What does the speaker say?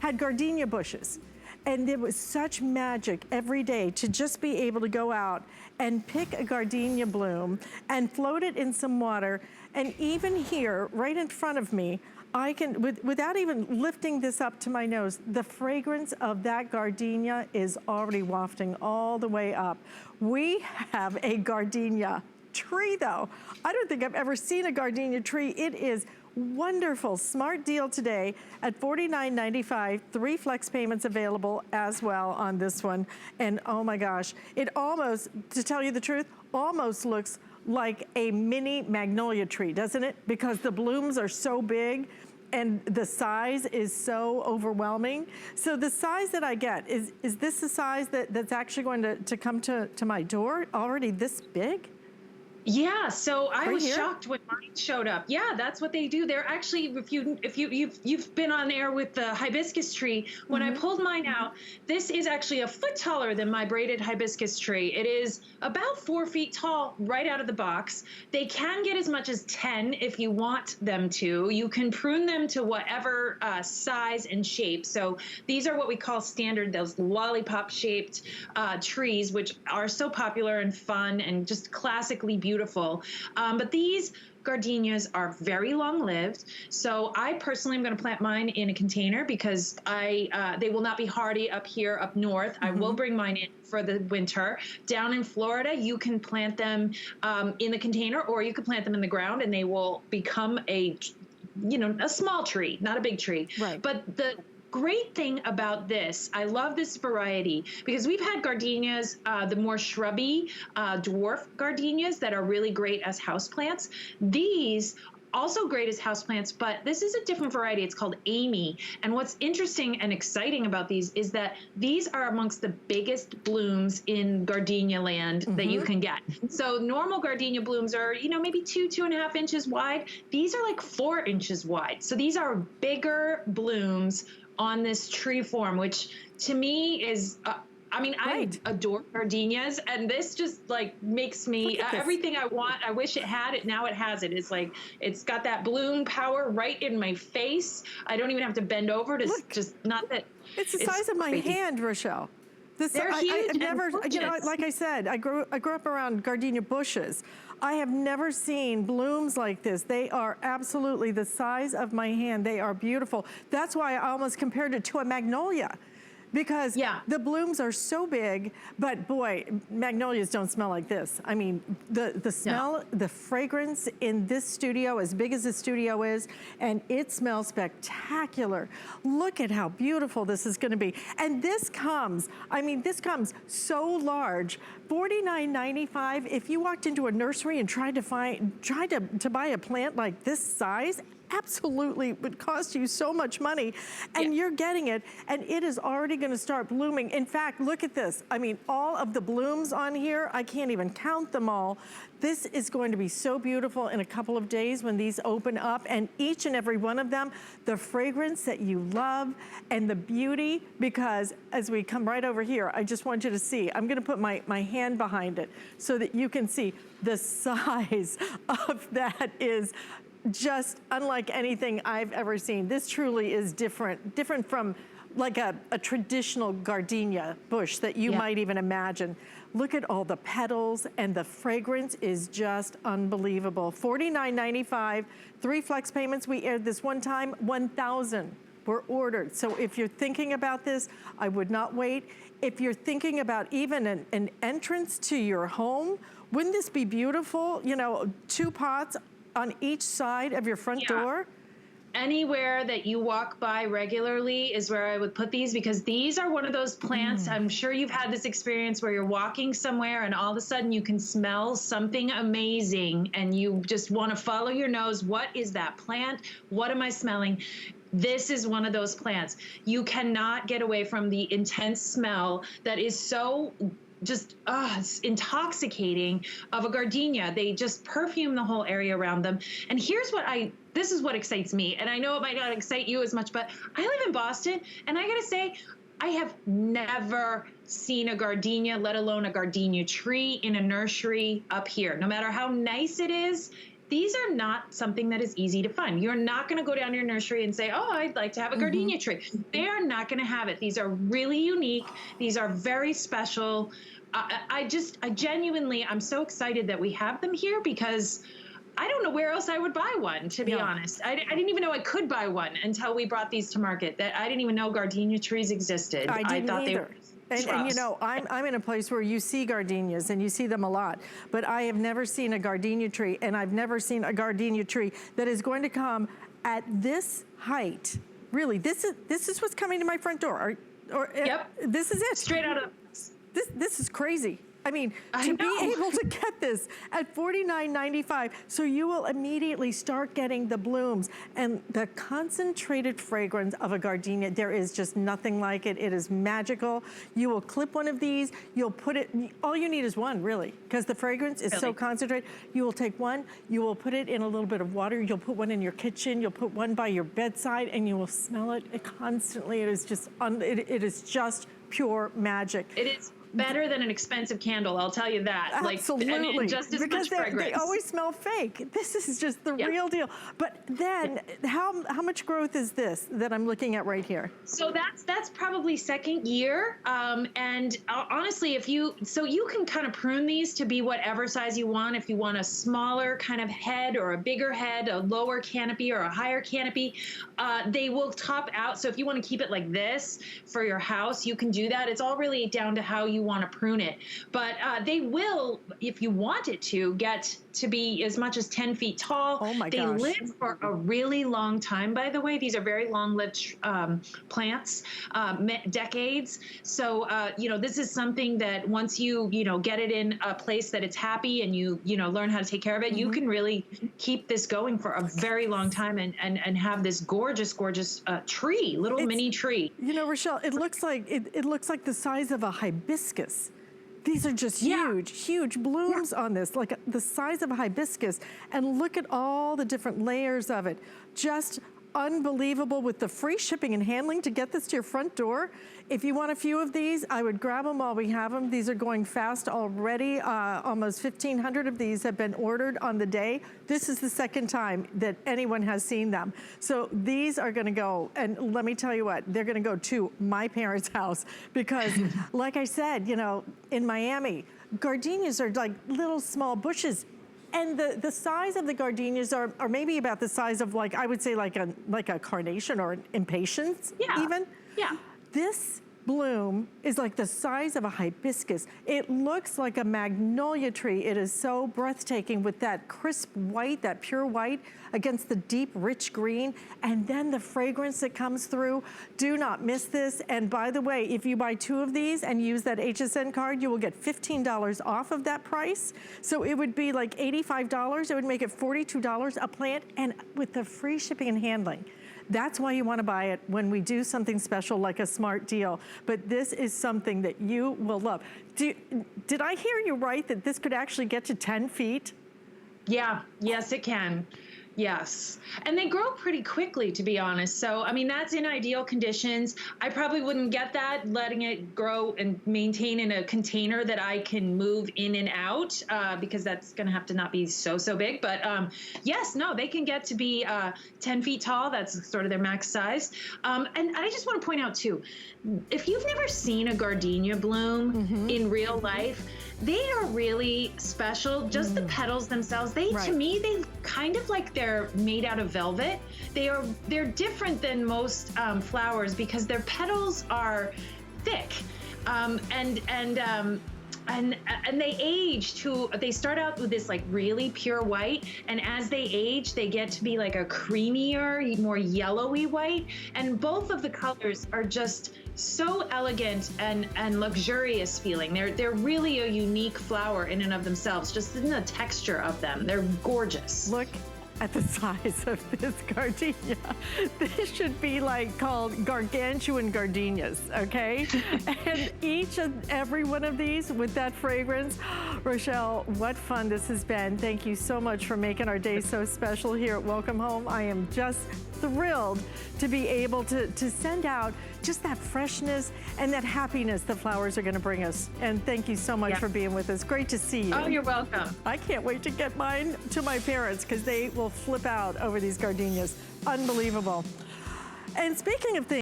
had gardenia bushes. And it was such magic every day to just be able to go out and pick a gardenia bloom and float it in some water. And even here, right in front of me, I can, without even lifting this up to my nose, the fragrance of that gardenia is already wafting all the way up. We have a gardenia tree though. I don't think I've ever seen a gardenia tree. It is wonderful. Smart deal today at $49.95. 3 flex payments available as well on this one. And oh my gosh, it almost, to tell you the truth, almost looks like a mini magnolia tree, doesn't it? Because the blooms are so big and the size is so overwhelming. So the size that I get, is this the size that's actually going to come to my door already this big? Yeah, so I Right was here? shocked when mine showed up. Yeah, that's what they do. They're actually, if you've been on air with the hibiscus tree, when I pulled mine out, this is actually a foot taller than my braided hibiscus tree. It is about 4 feet tall right out of the box. They can get as much as 10 if you want them to. You can prune them to whatever size and shape. So these are what we call standard, those lollipop shaped trees, which are so popular and fun and just classically beautiful. But these gardenias are very long-lived. So I personally am going to plant mine in a container because they will not be hardy up here up north. I will bring mine in for the winter. Down in Florida, you can plant them in the container, or you can plant them in the ground and they will become a small tree, not a big tree. Right. But the great thing about this, I love this variety because we've had gardenias, the more shrubby dwarf gardenias that are really great as houseplants. These also great as houseplants, but this is a different variety. It's called Aimee. And what's interesting and exciting about these is that these are amongst the biggest blooms in gardenia land that you can get. So normal gardenia blooms are, maybe 2.5 inches wide. These are like 4 inches wide. So these are bigger blooms on this tree form, which to me is, I adore gardenias, and this just like makes me everything I want. I wish it had it. Now it has it. It's like, it's got that bloom power right in my face. I don't even have to bend over to just not that. It's the size of my hand, Rochelle. They're huge. I've never, like I said, I grew up around gardenia bushes. I have never seen blooms like this. They are absolutely the size of my hand. They are beautiful. That's why I almost compared it to a magnolia, because the blooms are so big, but boy, magnolias don't smell like this. I mean, the smell, the fragrance in this studio, as big as the studio is, and it smells spectacular. Look at how beautiful this is gonna be. And this comes, this comes so large, $49.95. If you walked into a nursery and tried to buy a plant like this size, absolutely would cost you so much money, and you're getting it, and it is already gonna start blooming. In fact, look at this. All of the blooms on here, I can't even count them all. This is going to be so beautiful in a couple of days when these open up, and each and every one of them, the fragrance that you love and the beauty, because as we come right over here, I just want you to see, I'm gonna put my hand behind it so that you can see the size of that is just unlike anything I've ever seen. This truly is different from like a traditional gardenia bush that you might even imagine. Look at all the petals, and the fragrance is just unbelievable. $49.95, 3 flex payments. We aired this one time, 1,000 were ordered. So if you're thinking about this, I would not wait. If you're thinking about even an entrance to your home, wouldn't this be beautiful? 2 pots on each side of your front door? Anywhere that you walk by regularly is where I would put these, because these are one of those plants, I'm sure you've had this experience where you're walking somewhere and all of a sudden you can smell something amazing and you just want to follow your nose. What is that plant? What am I smelling? This is one of those plants. You cannot get away from the intense smell that is so just it's intoxicating of a gardenia. They just perfume the whole area around them. And here's what this is what excites me. And I know it might not excite you as much, but I live in Boston, and I gotta say, I have never seen a gardenia, let alone a gardenia tree in a nursery up here. No matter how nice it is, these are not something that is easy to find. You're not going to go down to your nursery and say, oh, I'd like to have a gardenia tree. They are not going to have it. These are really unique. These are very special. I genuinely, I'm so excited that we have them here because I don't know where else I would buy one, to be honest. I didn't even know I could buy one until we brought these to market. That I didn't even know gardenia trees existed. I didn't thought either. And you know, I'm in a place where you see gardenias and you see them a lot, but I have never seen a gardenia tree, and I've never seen a gardenia tree that is going to come at this height. Really, this is what's coming to my front door. Yep. This is it. Straight out of this is crazy. I mean, to be able to get this at $49.95, so you will immediately start getting the blooms and the concentrated fragrance of a gardenia. There is just nothing like it. It is magical. You will clip one of these, you'll put it, all you need is one, really, because the fragrance is so concentrated. You will take one, you will put it in a little bit of water, you'll put one in your kitchen, you'll put one by your bedside, and you will smell it constantly. It is just, it is just pure magic. It is better than an expensive candle, I'll tell you that. Absolutely. And just as because much fragrance. They always smell fake. This is just the real deal. But then, how much growth is this that I'm looking at right here? So that's probably second year. And honestly, you can kind of prune these to be whatever size you want. If you want a smaller kind of head or a bigger head, a lower canopy or a higher canopy, they will top out. So if you want to keep it like this for your house, you can do that. It's all really down to how you want to prune it. But they will, if you want it to, get to be as much as 10 feet tall. Oh my gosh. They live for a really long time, by the way. These are very long-lived plants, decades. So, this is something that once you get it in a place that it's happy and you learn how to take care of it, you can really keep this going for a very long time and have this gorgeous, gorgeous tree, mini tree. You know, Rochelle, it looks like the size of a hibiscus. These are just huge blooms on this, like the size of a hibiscus. And look at all the different layers of it. Just unbelievable with the free shipping and handling to get this to your front door. If you want a few of these, I would grab them while we have them. These are going fast already. Almost 1,500 of these have been ordered on the day. This is the second time that anyone has seen them. So these are gonna go, and let me tell you what, they're gonna go to my parents' house because like I said, in Miami, gardenias are like little small bushes. And the size of the gardenias are maybe about the size of, like, I would say like a carnation or an impatiens even. Yeah. This bloom is like the size of a hibiscus. It looks like a magnolia tree. It is so breathtaking with that crisp white, that pure white against the deep, rich green. And then the fragrance that comes through. Do not miss this. And by the way, if you buy 2 of these and use that HSN card, you will get $15 off of that price. So it would be like $85. It would make it $42 a plant, and with the free shipping and handling. That's why you want to buy it when we do something special like a smart deal. But this is something that you will love. Did I hear you right that this could actually get to 10 feet? Yeah, yes, it can. Yes. And they grow pretty quickly, to be honest. So, I mean, that's in ideal conditions. I probably wouldn't get that, letting it grow and maintain in a container that I can move in and out, because that's going to have to not be so big. But yes, no, they can get to be 10 feet tall. That's sort of their max size. And I just want to point out, too, if you've never seen a gardenia bloom in real life, they are really special. Just the petals themselves, to me, they kind of like they're made out of velvet. They're different than most flowers because their petals are thick, and they age to, they start out with this like really pure white, and as they age, they get to be like a creamier, more yellowy white, and both of the colors are just so elegant and luxurious feeling. They're really a unique flower in and of themselves, just in the texture of them. They're gorgeous. Look at the size of this gardenia. This should be like called gargantuan gardenias, okay? And each and every one of these with that fragrance. Rochelle, what fun this has been. Thank you so much for making our day so special here at Welcome Home. I am just thrilled to be able to send out just that freshness and that happiness the flowers are going to bring us. And thank you so much for being with us. Great to see you. Oh, you're welcome. I can't wait to get mine to my parents because they will flip out over these gardenias. Unbelievable. And speaking of things